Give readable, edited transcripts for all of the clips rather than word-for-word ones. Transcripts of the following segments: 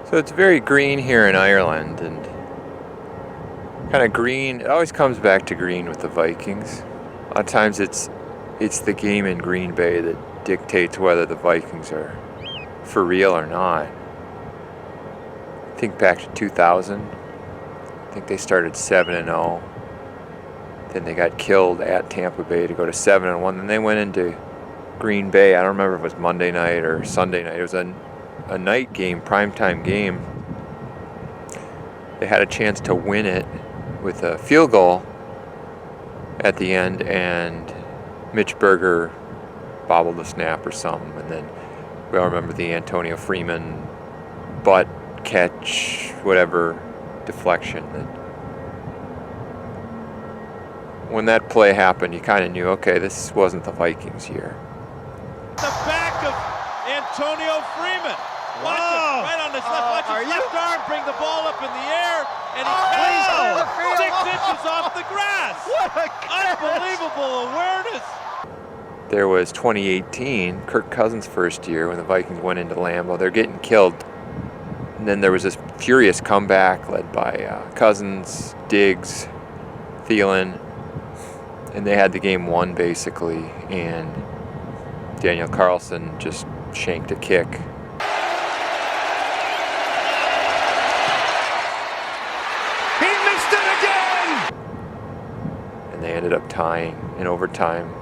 So it's very green here in Ireland, and kind of green. It always comes back to green with the Vikings. A lot of times it's the game in Green Bay that dictates whether the Vikings are for real or not. Think back to 2000. I think they started 7-0. Then they got killed at Tampa Bay to go to 7-1. Then they went into Green Bay. I don't remember if it was Monday night or Sunday night. It was a night game, primetime game. They had a chance to win it with a field goal at the end, and Mitch Berger bobbled the snap or something. And then we all remember the Antonio Freeman butt catch, whatever, deflection. When that play happened, you kind of knew, okay, this wasn't the Vikings year. The back of Antonio Freeman. Watch him, right on his left. Watch his left arm bring the ball up in the air, and he plays 6 inches off the grass. What unbelievable awareness. There was 2018, Kirk Cousins' first year, when the Vikings went into Lambeau. They're getting killed. And then there was this furious comeback led by Cousins, Diggs, Thielen. And they had the game won, basically. And Daniel Carlson just shanked a kick. He missed it again! And they ended up tying in overtime.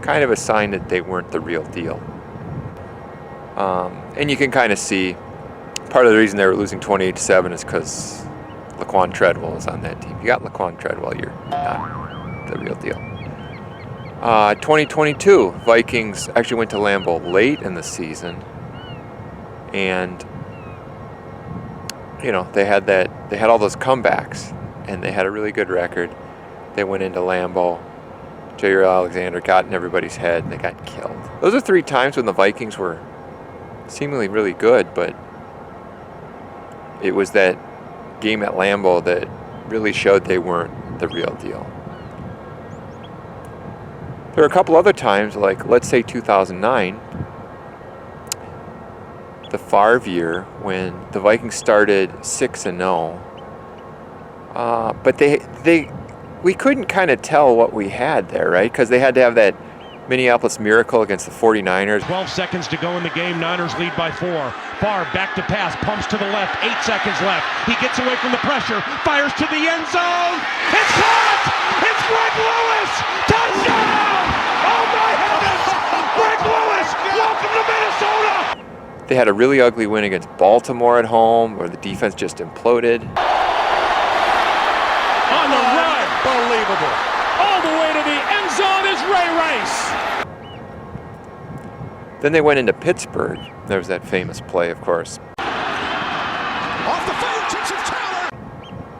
Kind of a sign that they weren't the real deal. And you can kind of see part of the reason they were losing 28-7 is because Laquan Treadwell was on that team. You got Laquan Treadwell, you're not the real deal. 2022, Vikings actually went to Lambeau late in the season, and they had all those comebacks, and they had a really good record. They went into Lambeau. Jair Alexander got in everybody's head, and they got killed. Those are 3 times when the Vikings were seemingly really good, but it was that game at Lambeau that really showed they weren't the real deal. There are a couple other times, like let's say 2009, the Favre year, when the Vikings started 6-0, but we couldn't kind of tell what we had there, right? Because they had to have that Minneapolis Miracle against the 49ers. 12 seconds to go in the game. Niners lead by 4. Favre back to pass, pumps to the left, 8 seconds left. He gets away from the pressure, fires to the end zone. It's caught! It's Greg Lewis! Touchdown! Oh my heavens! Greg Lewis! Welcome to Minnesota! They had a really ugly win against Baltimore at home, where the defense just imploded. On the run! Unbelievable! All the way to the end zone is Ray Rice! Then they went into Pittsburgh. There was that famous play, of course. Off the fingertips of Taylor!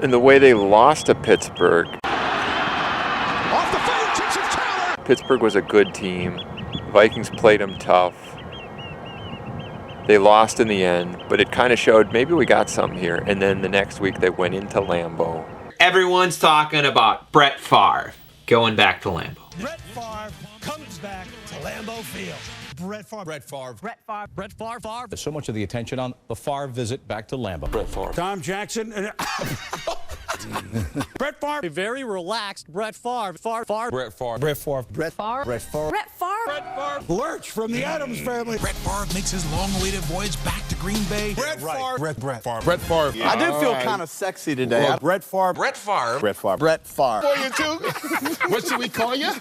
And the way they lost to Pittsburgh. Off the fingertips of Taylor! Pittsburgh was a good team. Vikings played them tough. They lost in the end, but it kind of showed maybe we got something here. And then the next week they went into Lambeau. Everyone's talking about Brett Favre going back to Lambeau. Brett Favre comes back to Lambeau Field. Brett Favre. Brett Favre. Brett Favre. Brett Favre. Favre. There's so much of the attention on the Favre visit back to Lambeau. Brett Favre. Tom Jackson. Brett Favre. A very relaxed Brett Favre. Favre. Brett Favre. Brett Favre. Brett Favre. Brett Favre. Brett Favre. Brett Favre. Lurch from the Addams family. Brett Favre makes his long-awaited voyage back to Green Bay. Brett Favre. Brett Favre. Brett Favre. Yeah, I do feel kind of sexy today. Well, Brett Favre. Brett Favre. Brett Favre. Brett Favre. For you too. What should we call you?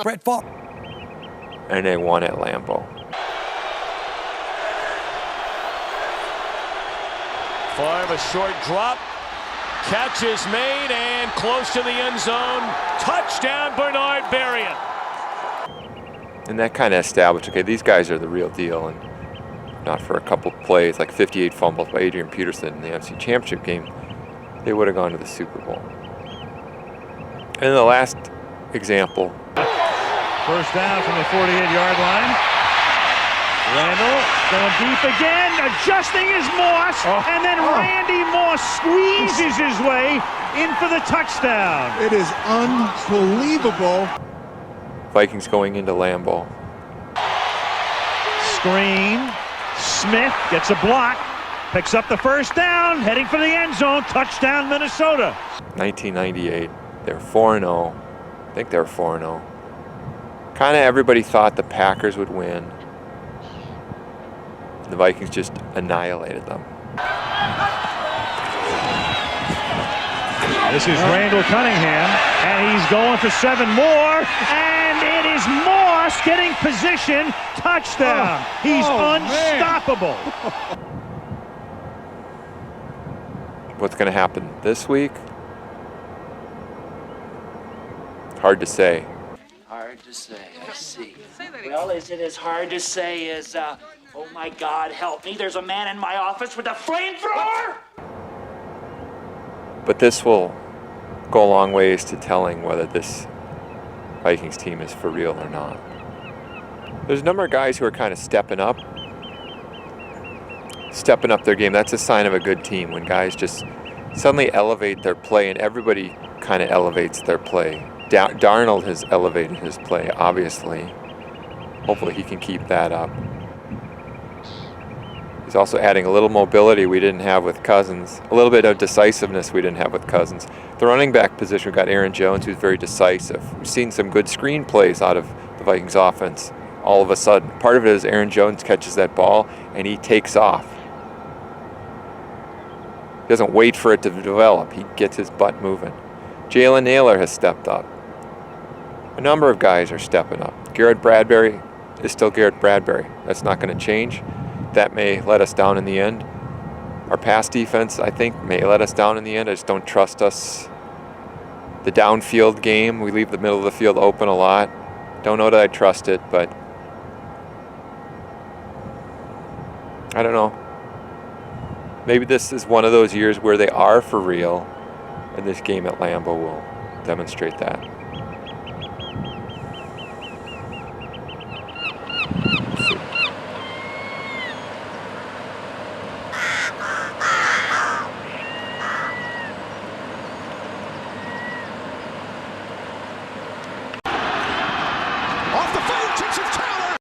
Brett Favre. And they won at Lambeau. Favre, a short drop. Catch is made and close to the end zone. Touchdown, Bernard Berrien. And that kind of established, okay, these guys are the real deal. And not for a couple plays, like 58 fumbles by Adrian Peterson in the NFC Championship game, they would have gone to the Super Bowl. And the last example. First down from the 48-yard line. Randall going deep again, adjusting his Moss, and then Randy Moss squeezes his way in for the touchdown. It is unbelievable. Vikings going into Lambeau. Screen. Smith gets a block. Picks up the first down, heading for the end zone. Touchdown, Minnesota. 1998. They're 4-0. I think they were 4-0. Kind of everybody thought the Packers would win. The Vikings just annihilated them. This is Randall Cunningham, and he's going for 7 more, and it is Moss getting position. Touchdown. He's unstoppable. What's going to happen this week? Hard to say. Hard to say, I see. Well, is it as hard to say as, oh my God, help me, there's a man in my office with a flamethrower? But this will go a long ways to telling whether this Vikings team is for real or not. There's a number of guys who are kind of stepping up their game. That's a sign of a good team, when guys just suddenly elevate their play, and everybody kind of elevates their play. Darnold has elevated his play, obviously. Hopefully he can keep that up. He's also adding a little mobility we didn't have with Cousins, a little bit of decisiveness we didn't have with Cousins. The running back position, we've got Aaron Jones, who's very decisive. We've seen some good screen plays out of the Vikings offense all of a sudden. Part of it is Aaron Jones catches that ball and he takes off. He doesn't wait for it to develop. He gets his butt moving. Jalen Naylor has stepped up. A number of guys are stepping up. Garrett Bradbury is still Garrett Bradbury. That's not going to change. That may let us down in the end. Our pass defense, I think, may let us down in the end. I just don't trust us. The downfield game, we leave the middle of the field open a lot. Don't know that I trust it, but I don't know. Maybe this is one of those years where they are for real, and this game at Lambeau will demonstrate that.